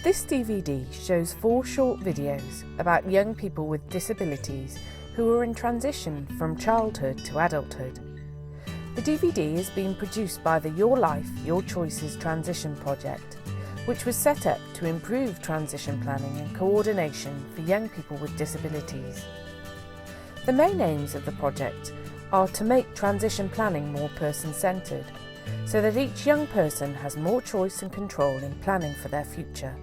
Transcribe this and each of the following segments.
This DVD shows 4 short videos about young people with disabilities who are in transition from childhood to adulthood. The DVD is being produced by the Your Life, Your Choices Transition Project, which was set up to improve transition planning and coordination for young people with disabilities. The main aims of the project are to make transition planning more person-centred, so that each young person has more choice and control in planning for their future.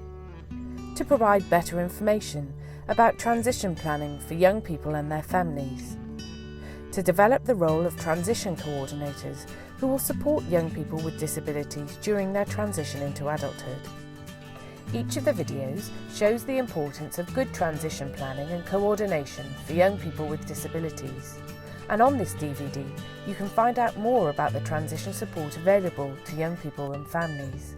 To provide better information about transition planning for young people and their families. To develop the role of transition coordinators who will support young people with disabilities during their transition into adulthood. Each of the videos shows the importance of good transition planning and coordination for young people with disabilities. And on this DVD, you can find out more about the transition support available to young people and families.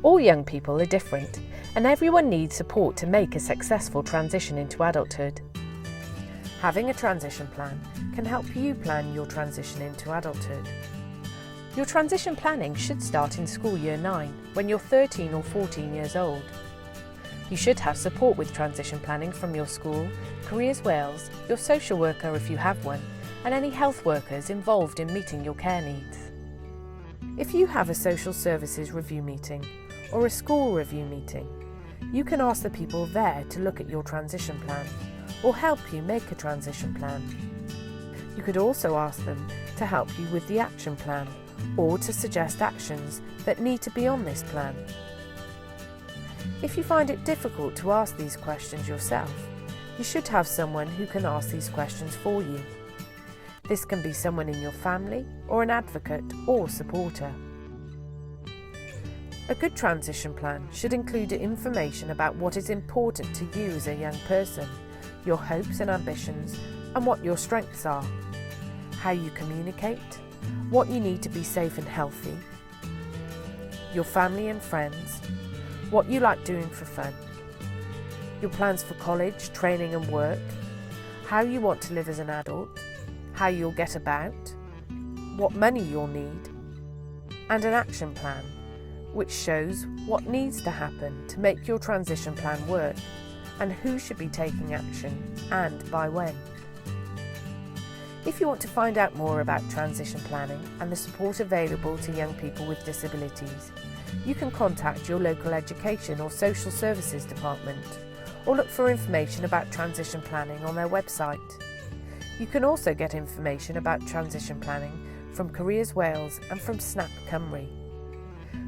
All young people are different, and everyone needs support to make a successful transition into adulthood. Having a transition plan can help you plan your transition into adulthood. Your transition planning should start in school year 9, when you're 13 or 14 years old. You should have support with transition planning from your school, Careers Wales, your social worker if you have one, and any health workers involved in meeting your care needs. If you have a social services review meeting or a school review meeting, you can ask the people there to look at your transition plan or help you make a transition plan. You could also ask them to help you with the action plan or to suggest actions that need to be on this plan. If you find it difficult to ask these questions yourself, you should have someone who can ask these questions for you. This can be someone in your family or an advocate or supporter. A good transition plan should include information about what is important to you as a young person, your hopes and ambitions, and what your strengths are, how you communicate, what you need to be safe and healthy, your family and friends, what you like doing for fun, your plans for college, training and work, how you want to live as an adult, how you'll get about, what money you'll need, and an action plan, which shows what needs to happen to make your transition plan work and who should be taking action and by when. If you want to find out more about transition planning and the support available to young people with disabilities, you can contact your local education or social services department or look for information about transition planning on their website. You can also get information about transition planning from Careers Wales and from SNAP Cymru.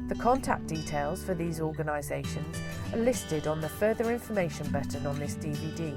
The contact details for these organisations are listed on the Further Information button on this DVD.